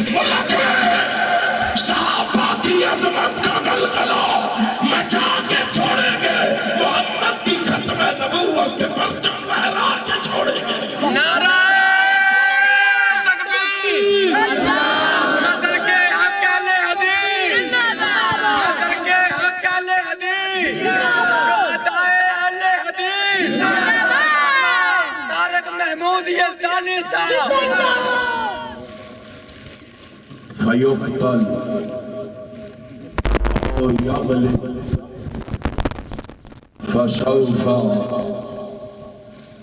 ملک میں صحابہ کی عظمت کا غلغلہ مچا کے چھوڑیں گے، محمد کی ختم نبوت کے پرچم لہرا کے چھوڑیں گے۔ نعرہ تکبیر، نصر کے حق اہل حدیث، نصر کے حق اہل حدیث، شہدائے اہل حدیث، طارق محمود یزدانی صاحب۔ فیقتل او یغلب فسوف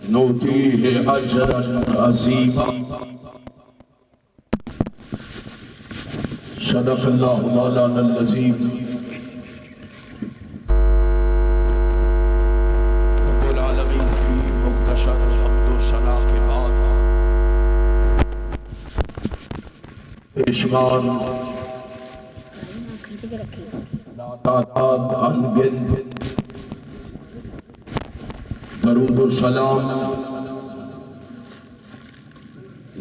نؤتیہ اجرا عظیما۔ صدق اللہ مولانا العظیم۔ رب العالمین کی مختصر حمد و ثنا کے بعد پیشمان تعداد انگن درود و سلام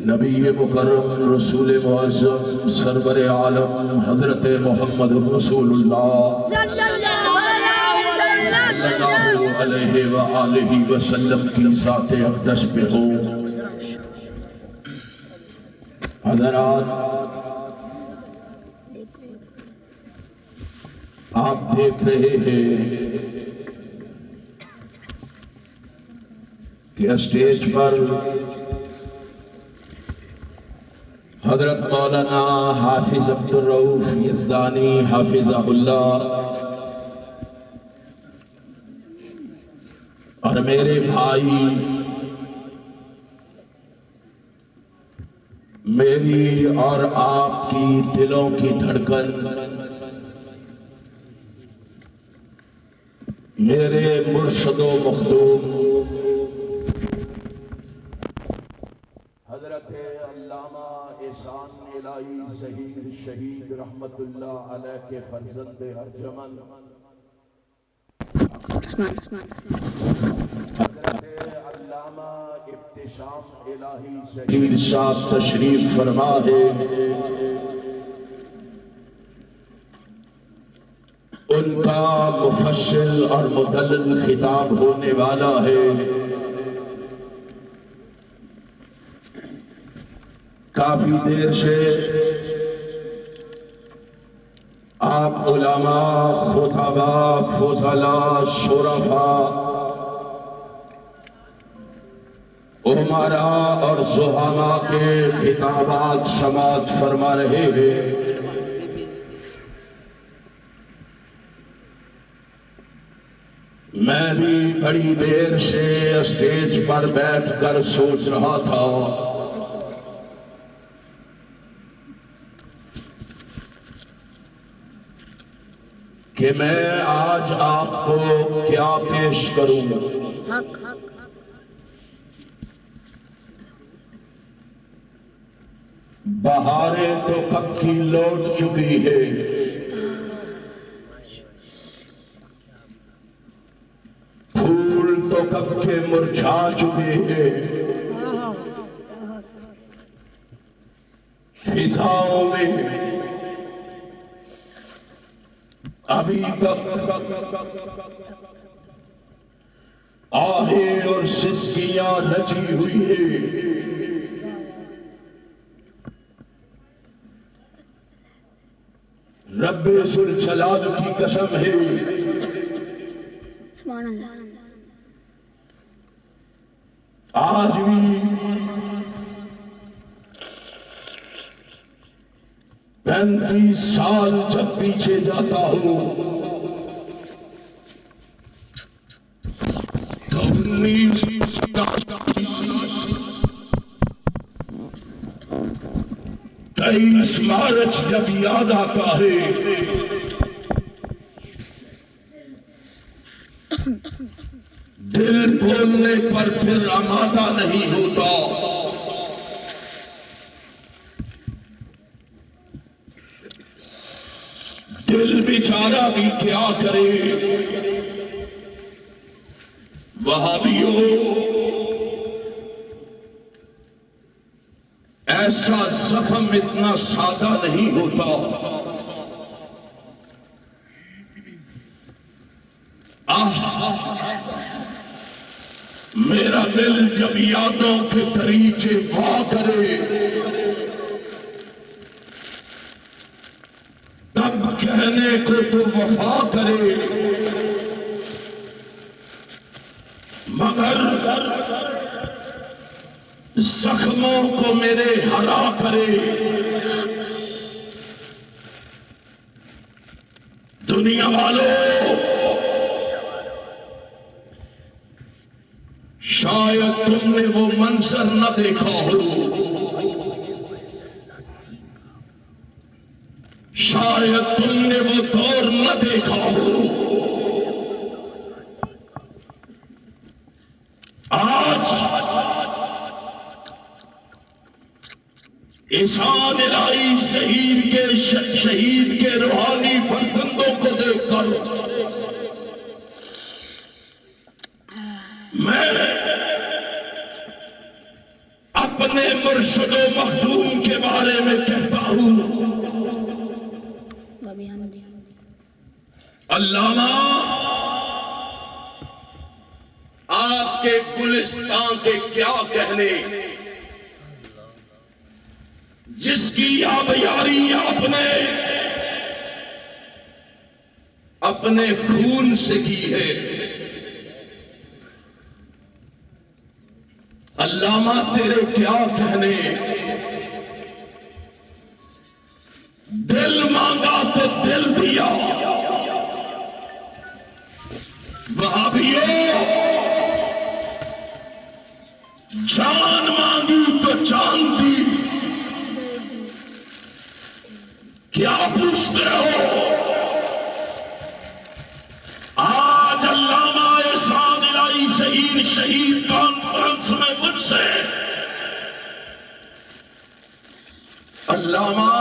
نبی مکرم رسول معظم سرور عالم حضرت محمد رسول اللہ صلی اللہ علیہ وآلہ وسلم کی ذات اقدس پہ ہو۔ حضرات، آپ دیکھ رہے ہیں کہ اسٹیج پر حضرت مولانا حافظ عبدالرؤوف یزدانی حافظہ اللہ اور میرے بھائی، میری اور آپ کی دلوں کی دھڑکن، میرے مرشد و مخدوم حضرت علامہ احسان الہی ظہیر شہید رحمت اللہ علیہ کے فرزند ارجمن حضرت علامہ ابتسام الہی ظہیر صاحب تشریف فرما ہے۔ ان کا مفصل اور مدلل خطاب ہونے والا ہے۔ کافی دیر سے آپ علماء، خطباء، فضلاء، شرفاء، امراء اور زعماء کے خطابات سماعت فرما رہے ہیں۔ میں بھی بڑی دیر سے اسٹیج پر بیٹھ کر سوچ رہا تھا کہ میں آج آپ کو کیا پیش کروں۔ بہاریں تو کب کی لوٹ چکی ہے، پھول تو کب کے مرجھا چکے ہیں، فضاؤں میں ابھی تک آہیں اور سسکیاں رچی ہوئی ہیں۔ رب ذوالجلال کی قسم ہے، آج بھی 35 سال جب پیچھے جاتا ہوں تو 23 مارچ جب یاد آتا ہے دل بولنے پر پھر آمادہ نہیں ہوتا۔ دل بیچارہ بھی کیا کرے۔ وہابیوں، ایسا زخم اتنا سادہ نہیں ہوتا. میرا دل جب یادوں کے دریچے وا کرے تب کہنے کو تو وفا کرے، مگر زخموں کو میرے ہرا کرے. دنیا والوں، شاید تم نے وہ منظر نہ دیکھا ہو، شاید تم نے وہ دور نہ دیکھا ہو. آج احسان الہی شہید کے روحانی فرزندوں کو دیکھ کر میں اپنے مرشد و مخدوم کے بارے میں کہتا ہوں، علامہ آپ کے گلستان کے کیا کہنے، جس کی آبیاری آپ نے اپنے خون سے کی ہے. علامہ تیرے کیا کہنے، دل مانگا تو دل دیا. وہابیوں، جان مانگی تو جان دی. کیا پوچھتے ہو؟ آج علامہ احسان الہی شہید کانفرنس میں مجھ سے علامہ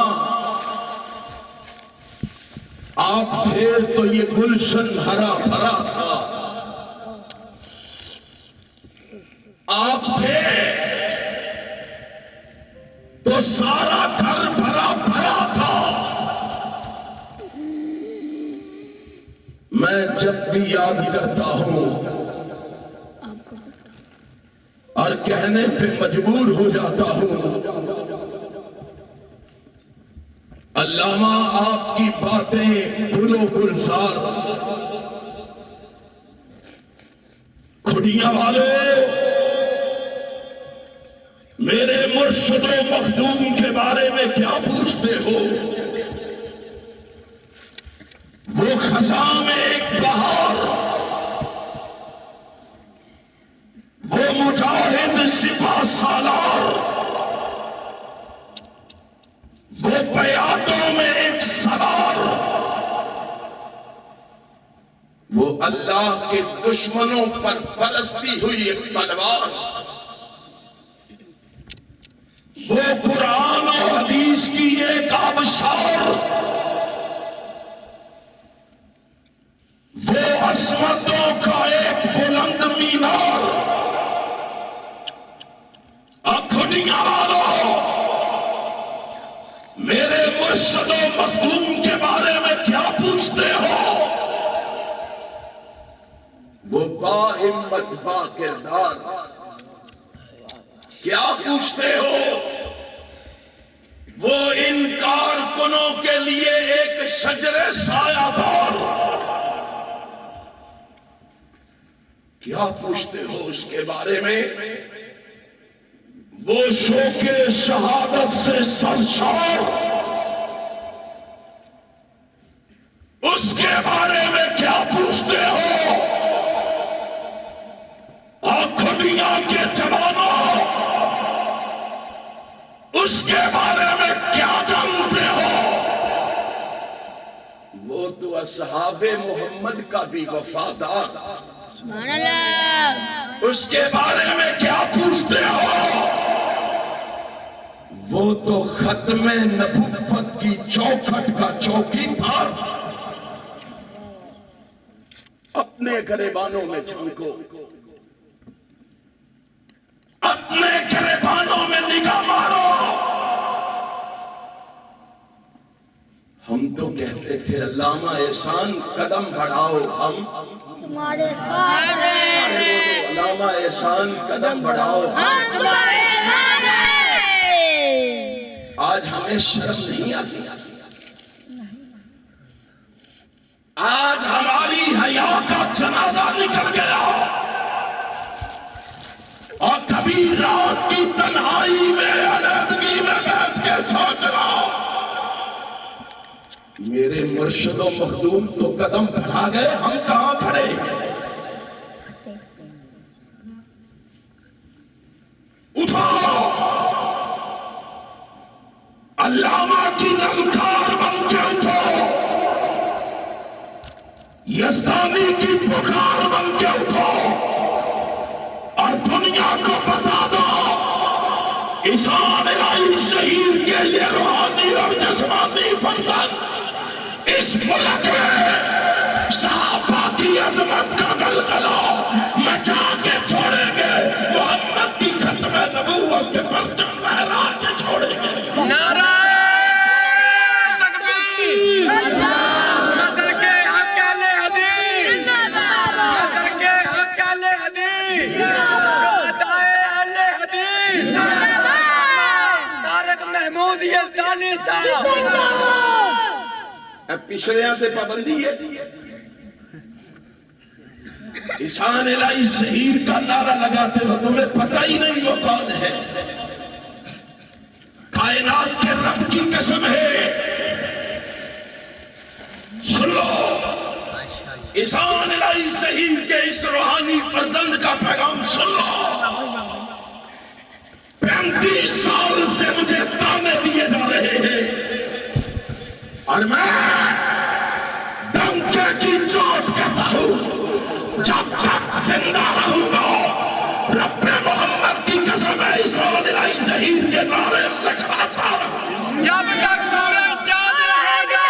آپ تھے تو یہ گلشن ہرا بھرا تھا، آپ تھے تو سارا گھر بھرا بھرا تھا. میں جب بھی یاد کرتا ہوں اور کہنے پہ مجبور ہو جاتا ہوں، علامہ آپ کی باتیں گل و گلزار. کھڑیاں والے، میرے مرشد و مخدوم کے بارے میں کیا پوچھتے ہو؟ وہ خزاں میں ایک بہار، وہ مجاہد سپاہ سالار، وہ بیاتوں میں ایک سوار، وہ اللہ کے دشمنوں پر برستی ہوئی ایک تلوار، وہ قرآن و حدیث کی ایک آبشار، وہ عظمتوں کا ایک بلند مینار. کھڑیاں والوں، میرے مرشد و مخدوم کے بارے میں کیا پوچھتے ہو؟ وہ باہمت با کردار. کیا پوچھتے ہو؟ وہ ان کارکنوں کے لیے ایک شجر سایہ دار. کیا پوچھتے ہو اس کے بارے میں؟ وہ شوق شہادت سے سرشار، اس کے بارے میں کیا پوچھتے ہو؟ آنکھڑیاں کے جوانوں، اس کے بارے میں کیا جانتے ہو؟ وہ تو اصحاب محمد کا بھی وفادار، اس کے بارے میں کیا پوچھتے ہو؟ وہ تو ختم نبوت کی چوکھٹ کا چوکیدار. اپنے گریبانوں میں جھانکو، اپنے گریبانوں میں نگاہ مارو. ہم تو کہتے تھے علامہ احسان قدم بڑھاؤ، ہم تمہارے ساتھ ہیں، علامہ احسان قدم بڑھاؤ، ہم تمہارے ساتھ ہیں۔ آج ہمیں شرم نہیں آتی، آج ہماری حیا کا جنازہ نکل گیا، اور کبھی رات کی تنہائی میں علیحدگی میں بیٹھ کے سوچ رہا میرے مرشد و مخدوم تو قدم بڑھا گئے، ہم کہاں کھڑے ہیں؟ اٹھو، علامہ کی نلکار بن کے اٹھو، یزدانی کی پکار بن کے اٹھو، اور دنیا کو بتا دو عیسیٰ الہی شہید کے یہ روحانی اور جسمانی فرزند اس ملک میں صحابہ کی عظمت کا غلغلہ مچا کے چھوڑیں گے، محمد کی ختم نبوت کے پرچم لہرا کے چھوڑیں گے۔ نعرہ تکبیر، نصر کے حق اہل حدیث، نصر کے حق اہل حدیث، شہدائے اہل حدیث، طارق محمود یزدانی صاحب۔ اب پچھلیاں سے پابندی ہے، عیسیٰ الہی شہید کا نعرہ لگاتے ہو، تمہیں پتہ ہی نہیں وہ کون ہے۔ کائنات کے رب کی قسم ہے، سن لو عیسیٰ الہی شہید کے اس روحانی فرزند کا پیغام سن لو۔ 35 سال سے مجھے تانے دیے جا رہے ہیں، اور میں ڈنکے کی چوٹ کہتا ہوں جب تک زندہ رہوں گا رب محمد کی قسم ہے عیسیٰ الہی شہید کے نعرے لگاتا رہوں۔ جب تک سورج چاند رہے گا،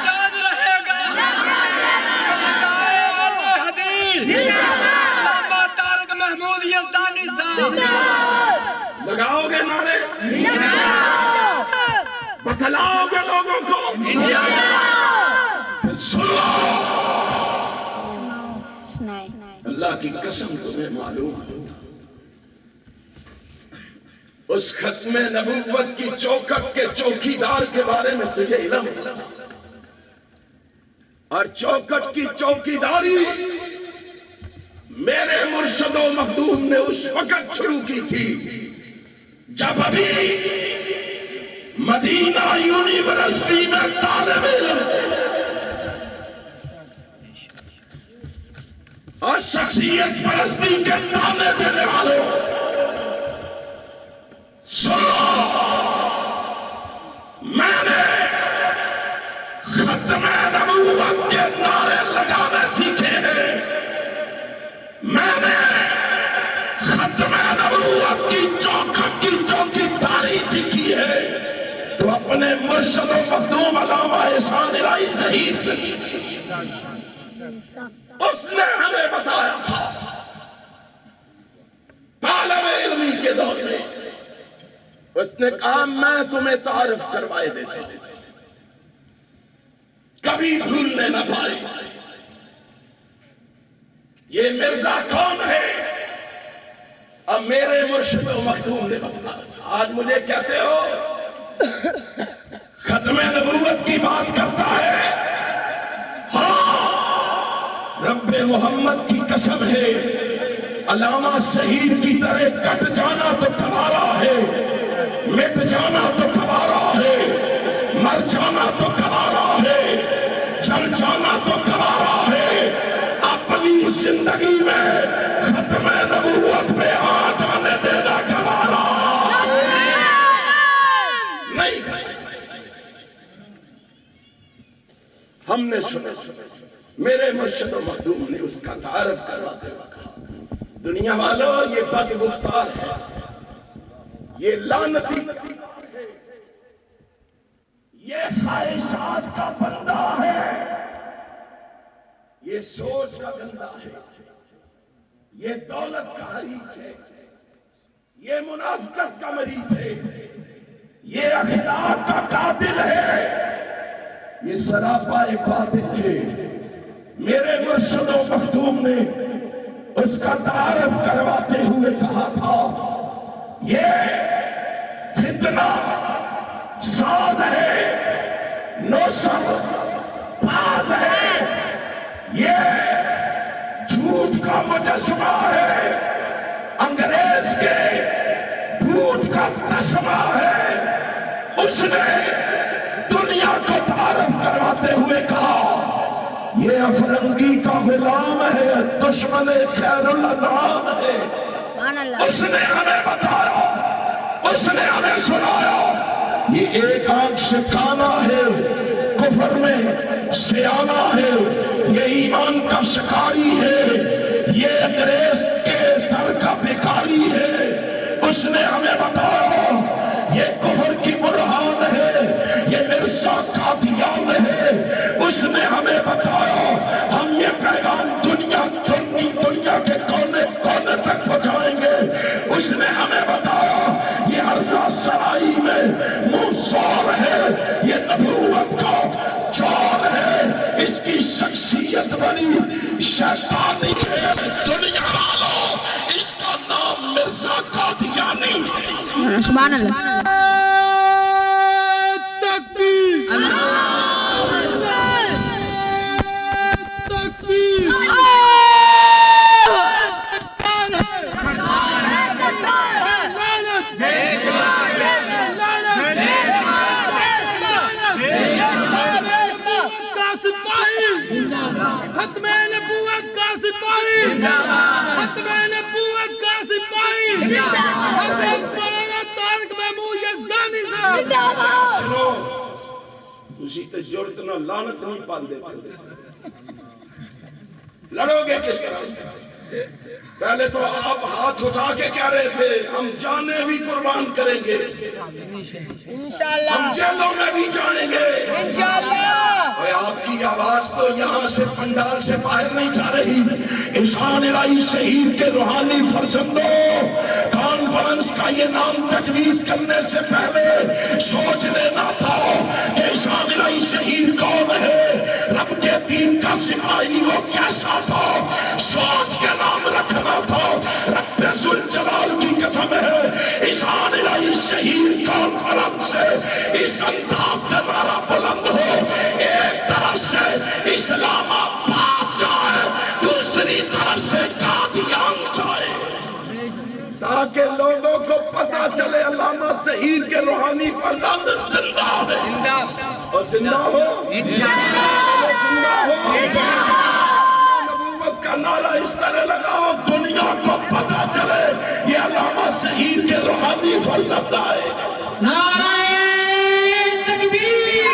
چاند رہے گا، شہدائے اہل حدیث، علامہ طارق محمود یزدانی صاحب۔ لگاؤ گے نعرے، بتلاؤ گے لوگوں کو، سنو اللہ کی قسم تمہیں معلوم ہے اس ختم نبوت کی چوکٹ کے چوکیدار کے بارے میں تجھے علم ہے، اور چوکٹ کی چوکیداری میرے مرشد و مخدوم نے اس وقت شروع کی تھی جب ابھی مدینہ یونیورسٹی میں طالب علم اور شخصیت پرستی کے تانے دینے والوں، سنو میں نے ختم نبوت کے نعرے لگانے سیکھے ہیں، میں نے ختم نبوت کی چوکٹ کی چوکیداری سیکھی ہے، تو اپنے مرشد و مخدوم علامہ احسان الہی شہید سے سیکھی۔ اس نے ہمیں بتایا تھا طالب علمی کے دور میں، اس نے کہا میں تمہیں تعارف کروائے دیتا ہوں، کبھی بھولنے نہ پائے یہ مرزا کون ہے۔ اب میرے مرشد و مخدوم نے بتایا تھا، آج مجھے کہتے ہو ختم نبوت کی بات کرتا ہے، رب محمد کی قسم ہے علامہ شہید کی طرح کٹ جانا تو گوارا ہے، مٹ جانا تو گوارا ہے، مر جانا تو گوارا ہے، جل جانا تو گوارا ہے، اپنی زندگی میں ختم نبوت میں آ جانے دینا گوارا نہیں۔ ہم نے سنا، میرے مرشد و مخدوم نے اس کا تعارف کرواتے ہوئے کہا دنیا والوں یہ بد گفتار ہے، یہ لعنتی ہے، یہ خواہشات کا بندہ ہے، یہ سوچ کا گندا ہے، یہ دولت کا حریص ہے، یہ منافقت کا مریض ہے، یہ اخلاق کا قاتل ہے، یہ سراپا باطل ہے۔ میرے مرشد و مختوم نے اس کا تعارف کرواتے ہوئے کہا تھا یہ فتنہ ساز ہے، نوسر باز ہے، یہ جھوٹ کا مجسمہ ہے، انگریز کے جھوٹ کا تسمہ ہے۔ اس نے دنیا کو تعارف کرواتے ہوئے کہا یہ افرنگی کا غلام ہے، دشمن خیر الانام ہے۔ اس نے ہمیں بتایا، اس نے ہمیں سنایا یہ ایک آنکھ سے کانا ہے، کفر میں سیانا ہے، یہ ایمان کا شکاری ہے، یہ انگریز کے در کا بیکاری ہے۔ اس نے ہمیں بتایا یہ کفر کی برہان ہے، یہ مرزا قادیان ہے۔ اس نے ہمیں بتایا ہم یہ پیغام دنیا کے کونے کونے تک پہنچائیں گے۔ اس نے ہمیں بتایا یہ عرضہ سرائی میں منہ زور ہے، یہ نبوت کا چور ہے، اس کی شخصیت بڑی شیطانی ہے۔ دنیا والوں اس کا نام مرزا قادیانی ہے۔ سبحان اللہ۔ سنو تسی تے جرت نہ لعنت نہیں پاندے، لڑو گے کس طرح؟ پہلے تو آپ ہاتھ اٹھا کے کہہ رہے تھے ہم جانیں بھی قربان کریں گے، ہم جیلوں میں بھی جائیں گے۔ اور آپ کی آواز تو یہاں سے پنڈال سے باہر نہیں جا رہی۔ احسان الہی شہید کے روحانی فرزندوں، کانفرنس کا یہ نام تجویز کرنے سے پہلے سوچ لینا تھا کہ احسان الہی شہید کون ہے، رب کے دین کا سپاہی وہ کیسا تھا، سوچ کے نام رکھنا تھا۔ رب ذوالجلال کی قسم ہے احسان الہی شہید کانفرنس سے اس انداز سے نعرہ بلند ہو، ایک طرف سے اسلام آباد جائے، دوسری طرف سے قادیان جائے، تاکہ لوگوں کو پتا چلے علامہ شہید کے روحانی فرزند زندہ ہے، اور زندہ ہو زندہ ہو۔ نبوت کا نعرہ اس طرح لگاؤ دنیا کو پتا چلے یہ علامہ شہید کے روحانی فرزند ہے۔ نعرہ تکبیر،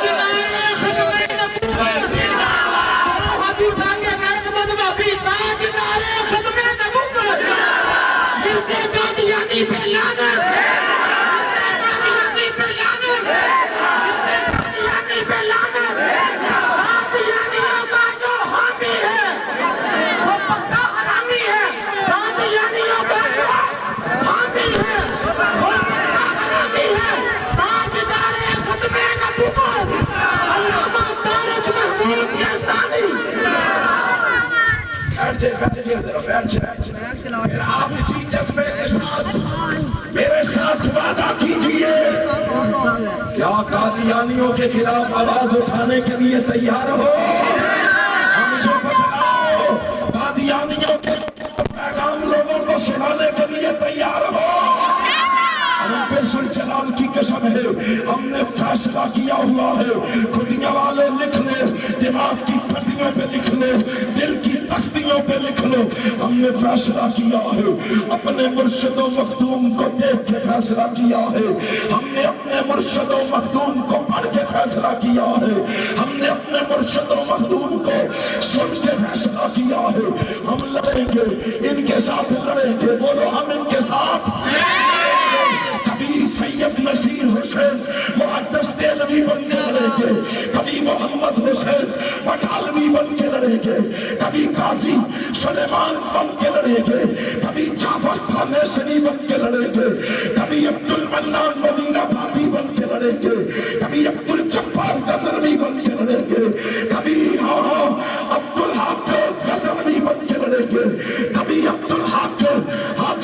تاجدار ختم نبوت، ہاتھ اٹھا کے غیرت مند بابی، تاجدار ختم نبوت، مرزا قادیانی پہ لعنت، مرزا قادیانی پہ لعنت، مرزا قادیانی پہ لعنت۔ قادیانیوں کا جو حامی ہے وہ پکا حرامی ہے، قادیانیوں کا جو حامی ہے وہ پکا حرامی ہے۔ تاجدار ختم نبوت علامہ طارق محمود یزدانی۔ پھر آپ اسی جذبے کے ساتھ میرے ساتھ وعدہ کیجئے، کیا قادیانیوں کے خلاف آواز اٹھانے کے لیے تیار ہو؟ ہم مجھے بتلاؤ قادیانیوں کے پیغام لوگوں کو سنانے کے لیے تیار ہو؟ رب ذوالجلال کی قسم ہے ہم نے فیصلہ کیا ہوا ہے، کھڑیاں والے لکھ لو، دماغ کی پھٹیوں پہ لکھ لو، دل کی تختیوں پہ لکھ لو، ہم نے فیصلہ کیا ہے، اپنے مرشد و مخدوم کو دیکھ کے فیصلہ کیا ہے، ہم نے اپنے مرشد و مخدوم کو پڑھ کے فیصلہ کیا ہے، ہم نے اپنے مرشد و مخدوم کو سن کے فیصلہ کیا ہے، ہم لڑیں گے، ان کے ساتھ لڑیں گے، بولو ہم ان کے ساتھ کبھی سید نصیر حسین محدث دہلوی بن کے لڑیں گے، کبھی محمد حسین بٹالوی بن کے لڑیں گے، کبھی قاضی سلیمان بن کے لڑیں گے، کبھی جعفر تھانیسری بن کے لڑیں گے، کبھی عبد المنان مدینہ بادی بن کے لڑیں گے، کبھی عبد الجبار غزنوی بن کے لڑیں گے، کبھی عبد الحق غزنوی بن کے لڑیں گے، کبھی عبد الحق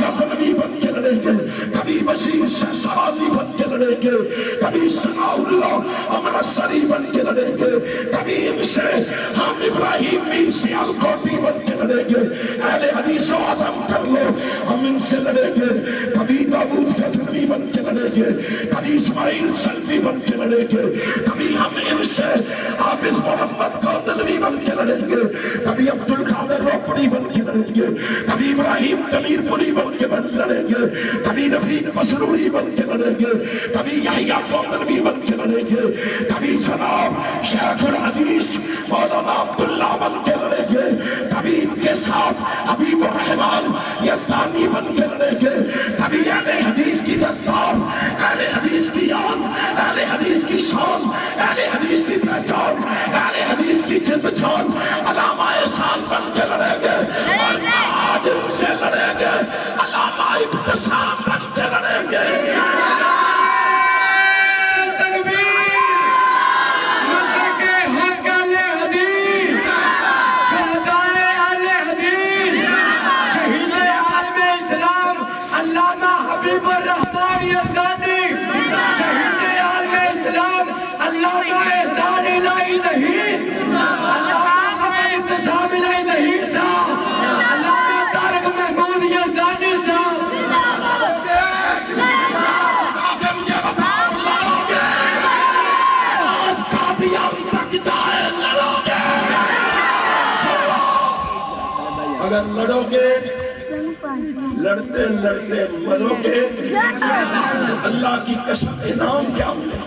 غزنوی بن کے لڑیں گے، کبھی بشیر شہسواری بن کے لڑیں گے، کبھی ثناء اللہ امرتسری بن کے لڑیں گے، کبھی ان سے ہم ابراہیم میر سیالکوٹی بن کے لڑیں گے، اہل حدیث و عزم کر لو ہم ان سے لڑیں گے، کبھی داؤد غزنوی بن کے لڑیں گے، کبھی اسماعیل سلفی بن کے لڑیں گے، کبھی ہم ان سے حافظ محمد قادلوی بن کے لڑیں گے، کبھی عبد القادر روپڑی بن کے لڑیں گے، کبھی ابراہیم تمیر پوری بن کے لڑیں گے، کبھی رفیق مسروری بن کے لڑیں گے، کبھی یحییٰ قادلوی بن کے لڑیں گے، کبھی جناب شیخ الحدیث مولانا عبداللہ بن کے لڑیں گے، کبھی ان کے ساتھ حبیب الرحمن یزدانی بن کے لڑیں گے، کبھی اہل حدیث کی دستار، اہل حدیث کی آن، اہل حدیث کی شان، اہل حدیث کی پہچان، اہل حدیث کی جد جان علامہ احسان بن کے لڑیں گے، اور آج ان سے لڑیں گے علامہ ابتسام بن کے لڑیں گے۔ حبیب الرحمن یزدانی شہید عالم اسلام علامہ احسان الہی ظہیر، علامہ ابتسام الہی ظہیر صاحب، علامہ طارق محمود یزدانی صاحب۔ مجھے بتاؤ لڑو گے؟ آج قادیان تک جائے لڑو گے؟ اگر لڑو گے لڑتے لڑتے مرو گے، اللہ کی قسم انعام کیا ملا؟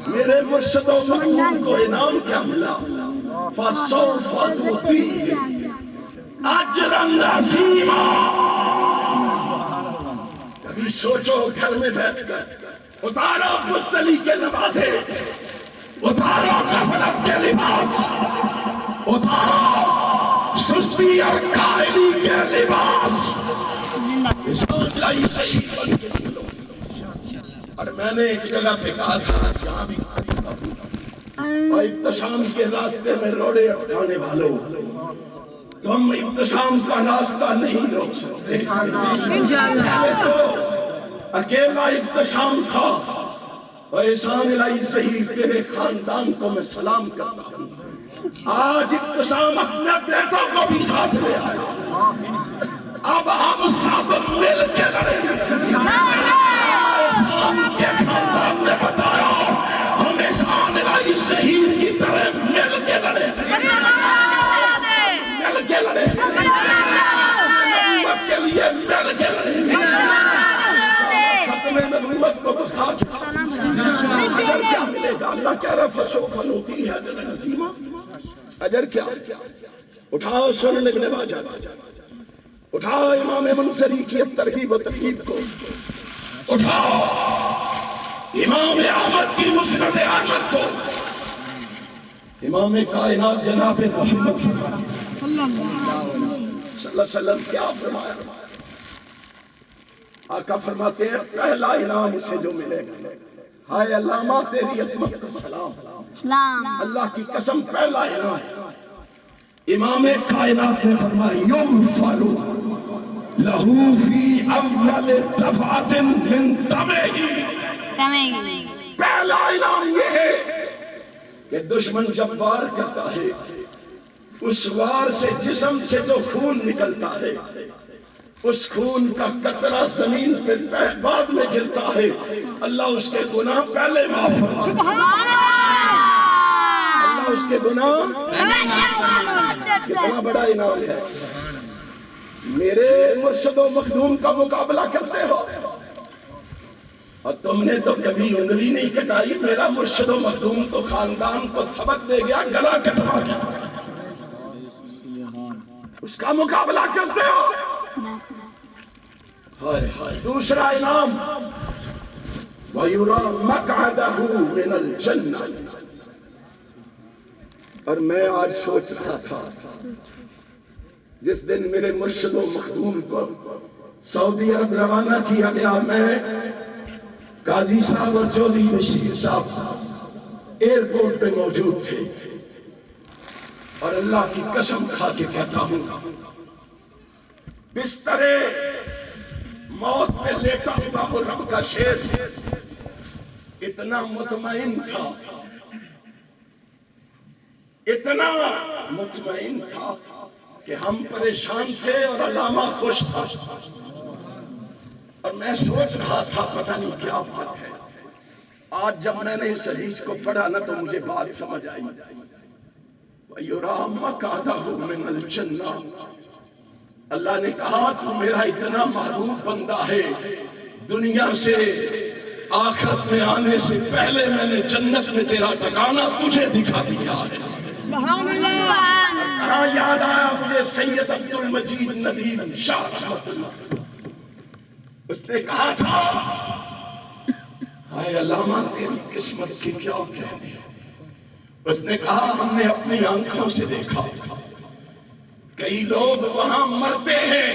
میرے مرشد و مخدوم کو انعام کیا ملا؟ فَسَوْفَ نُؤْتِيهِ أَجْرًا عَظِيمًا۔ کبھی سوچو گھر میں بیٹھ کر، اتارو بزدلی کے لبادے، اتارو غفلت کے لباس، اتارو سستی اور قائلی کے لباس، اور میں نے ایک جگہ پہ کہا تھا جہاں بھی اور ابتسام کے راستے میں روڑے اٹھانے والوں، تم ابتسام کا راستہ نہیں روک سکتے۔ پہلے تو اکیلا ابتسام تھا، اور احسان الہی ظہیر تیرے خاندان کو میں سلام کرتا ہوں۔ آج ابتسام اپنے بیٹوں کو بھی ساتھ لے آئے، اب ہم سب مل کے لڑیں گے۔ احسان کے خاندان نے بتایا ہم احسان الہی ظہیر کی طرح مل کے لڑیں گے، مل کے لڑیں گے، امت کے لیے مل کے لڑیں گے۔ ختم نبوت کو بخا اجر کیا ملے گا؟ اللہ کہہ رہا فَسَوْفَ نُؤْتِيهِ أَجْرًا عَظِيمًا۔ اجر کیا؟ اٹھاؤ سنن ابن ماجہ، اٹھاؤ امام منصری کی ترغیب و ترہیب کو، اٹھاؤ امام احمد کی مسند احمد کو، امام کائنات جناب محمد صلی اللہ علیہ وسلم کیا فرمایا؟ آقا فرماتے ہیں پہلا انعام اسے جو ملے گا، ہائے علامہ تیری عظمت کا سلام، اللہ کی قسم پہلا انعام۔ امام کائنات نے فرمایا یغفر لہو فی اول دفعۃ من دمہ، پہلا انعام یہ ہے کہ دشمن جب وار کرتا ہے اس وار سے جسم سے جو خون نکلتا ہے اس خون کا قطرہ زمین پہ بعد میں گرتا ہے، اللہ اس کے گناہ پہلے معاف فرماتا ہے۔ اللہ اس کے گناہ کتنا بڑا انعام ہے۔ میرے مرشد و مخدوم کا مقابلہ کرتے ہو اور تم نے تو کبھی انگلی نہیں کٹائی، میرا مرشد و مخدوم تو خاندان کو سبق دے گیا، گلا کٹوا گیا، اس کا مقابلہ کرتے ہو۔ دوسرا انعام وَيُرَى مَقْعَدَهُ مِنَ الْجَنَّةِ. اور میں آج سوچ رہا تھا جس دن میرے مرشد و مخدوم کو سعودی عرب روانہ کیا گیا، میں قاضی صاحب اور چودھری بشیر صاحب ایئرپورٹ پہ موجود تھے، اور اللہ کی قسم کھا کے کہتا ہوں بستر موت پہ لیٹا ہوا وہ رب کا شیر اتنا مطمئن تھا، اتنا مطمئن تھا کہ ہم پریشان تھے اور علامہ خوش تھا. اور میں سوچ رہا تھا پتہ نہیں کیا بات ہے. آج جب میں نے اس حدیث کو پڑھا نا تو مجھے بات سمجھ آئی. وَيُرَى مَقْعَدَهُ مِنَ الْجَنَّةِ. اللہ نے کہا تو میرا اتنا محبوب بندہ ہے، دنیا سے آخرت میں آنے سے پہلے میں نے جنت میں تیرا ٹھکانہ تجھے دکھا دیا ہے. سبحان اللہ. کہاں یاد آیا مجھے سید عبد المجید ندیم شاہ رحمۃ اللہ. اس نے کہا تھا ہائے علامہ تیری قسمت کی کیا کہنے. اس نے کہا ہم نے اپنی آنکھوں سے دیکھا کئی لوگ وہاں مرتے ہیں،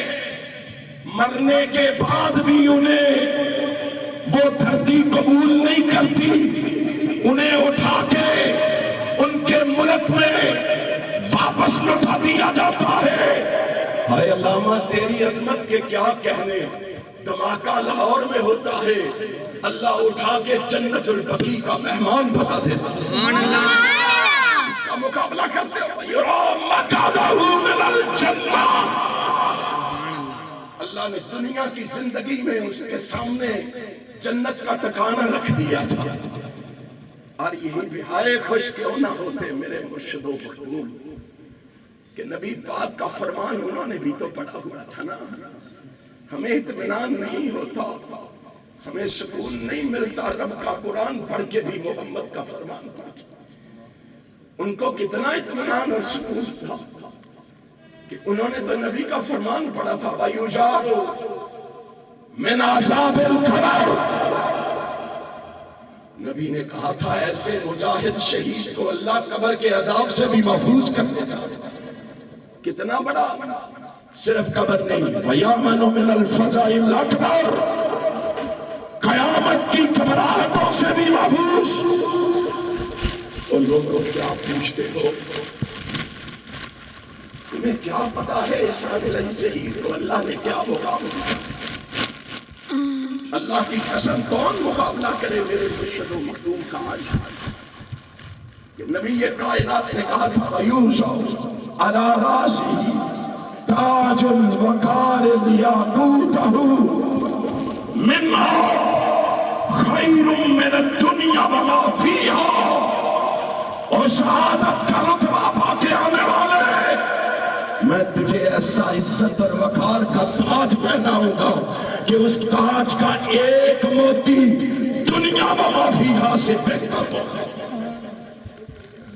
مرنے کے بعد بھی انہیں وہ دھرتی قبول نہیں کرتی، انہیں اٹھا کے ان کے ملک میں واپس لوٹا دیا جاتا ہے. ہائے علامہ تیری عظمت کے کیا کہنے. دھماکہ لاہور میں ہوتا ہے، اللہ اٹھا کے جنت البقیع کا مہمان بنا دیتا ہے. اس کا مقابلہ کرتے ہو یُرَى مَقْعَدَهُ مِنَ الْجَنَّةِ. اللہ نے دنیا کی زندگی میں اس کے سامنے جنت کا ٹھکانہ رکھ دیا تھا. اور یہی بھی ہائے خوش کیوں نہ ہوتے میرے مرشد و مخدوم کہ نبی پاک کا فرمان انہوں نے بھی تو پڑھا ہوا تھا نا. ہمیں اطمینان نہیں ہوتا، ہمیں سکون نہیں ملتا رب کا قرآن پڑھ کے بھی محمد کا فرمان پڑھ کے. ان کو کتنا اطمینان اور سکون تھا کہ انہوں نے تو نبی کا فرمان پڑھا تھا وَيُجَارُ مِنْ عَذَابِ الْقَبْرِ. نبی نے کہا تھا ایسے مجاہد شہید کو اللہ قبر کے عذاب سے بھی محفوظ کر دیتا. کتنا بڑا صرف قبر نہیں، وَيَأْمَنُ مِنَ الْفَزَعِ الْأَكْبَرِ. قیامت کی گھبراہٹوں سے بھی محفوظ. اور لوگوں کیا پوچھتے ہو، تمہیں کیا پتا ہے اس علیہ شہید کو اللہ نے کیا مقام دیا. اللہ کی قسم کون مقابلہ کرے میرے مرشد و مخدوم کا. آج کہ نبی کائنات نے کہا تھا وَيُوضَعُ عَلَى رَأْسِهِ تاج الوقار لیاقوتہ منہا خیر من الدنیا وما فیہا. اور شہادت کا رتبہ پا کے آنے والے میں تجھے ایسا عزت اور وقار کا تاج پہناؤں گا کہ اس تاج کا ایک موتی دنیا وما فیہا سے بہتر ہوگا.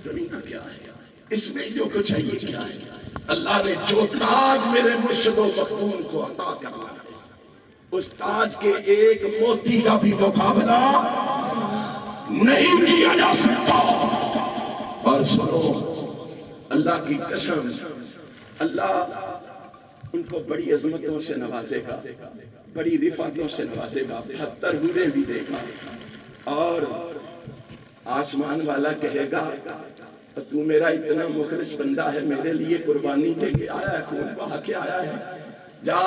دنیا کیا ہے، اس میں جو کچھ ہے یہ کیا ہے. اللہ نے جو تاج میرے مرشد و مخدوم کو عطا کرنا ہے اس تاج کے ایک موتی کا بھی مقابلہ نہیں کیا جا سکتا. اور سنو اللہ کی قسم اللہ ان کو بڑی عظمتوں سے نوازے گا، بڑی رفعتوں سے نوازے گا، 72 حوریں بھی دے گا. اور آسمان والا کہے گا تو میرا اتنا مخلص بندہ ہے، میرے لیے قربانی دے کے آیا ہے، خون بہا کے آیا ہے، جا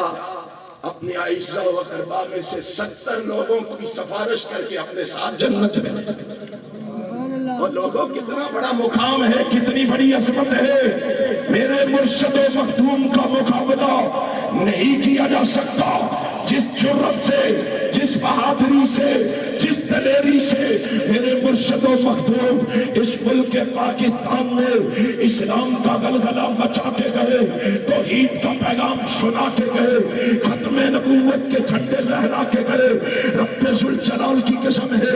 اپنی عائشہ و اقربا میں سے 70 لوگوں کی سفارش کر کے اپنے ساتھ جنت میں. اور لوگوں کتنا بڑا مقام ہے، کتنی بڑی عظمت ہے. میرے مرشد و مخدوم کا مقابلہ نہیں کیا جا سکتا. جس جرت سے، جس بہادری سے، جس دلیری سے میرے مرشد و مخدوم اس ملک پاکستان میں اسلام کا غلغلہ مچا کے گئے، توحید کا پیغام سنا کے گئے، ختم نبوت کے جھنڈے لہرا کے گئے. رب ذوالجلال کی قسم ہے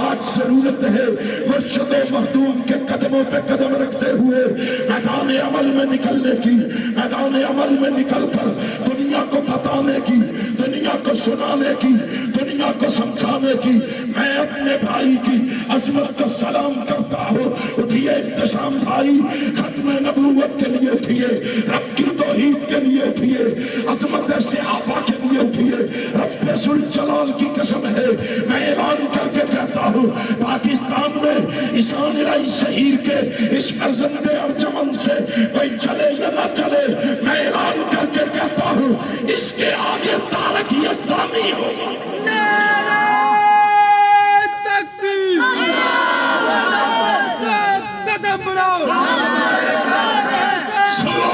آج ضرورت ہے مرشد و مخدوم کے قدموں پہ قدم رکھتے ہوئے میدان عمل میں نکلنے کی، میدان عمل میں نکل کر دنیا کو بتانے کی، دنیا کو سنانے کی، دنیا کو سمجھانے کی، میں اپنے بھائی کی عظمت کو سلام کرتا ہوں۔ اٹھیے احتشام بھائی، ختم نبوت کے لیے اٹھیے، رب کی توحید کے لیے اٹھیے، عظمت صحابہ کے لیے اٹھیے۔ رب ذوالجلال کی قسم ہے، میں اعلان کر کے کہتا ہوں، پاکستان میں عیسان الہی شہیر کے اس فرزند ارجمن سے کوئی چلے یا نہ چلے، میں اعلان کر کے کہتا ہوں، اس کے آگے تارک یزدانی ہو۔ سنو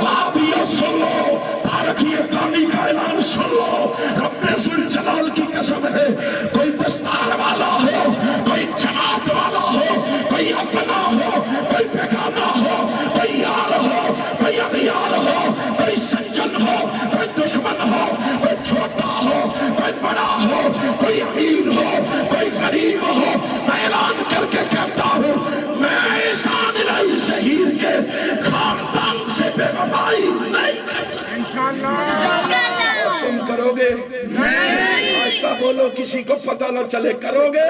وہابیہ، سنو تارک یزدانی کا اعلان، سنو رب ذوالجلال کی قسم ہے، کوئی دستار والا ہو، کوئی جماعت والا ہو، کوئی اپنا ہو، کوئی بیگانہ ہو، کوئی یار ہو، کوئی اغیار ہو، کوئی سجن ہو، کوئی دشمن ہو، کوئی چھوٹا ہو، کوئی بڑا ہو، کوئی امیر ہو، کوئی غریب ہو، میں اعلان کر کے کہتا ہوں، میں عیسان الہی شہیر کے خاندان سے بے وفائی نہیں کر سکتا۔ تم کرو گے؟ آہستہ بولو، کسی کو پتہ نہ چلے، کرو گے؟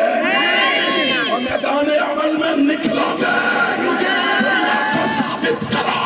اور میدان عمل میں نکلو گے، دنیا کو ثابت کرو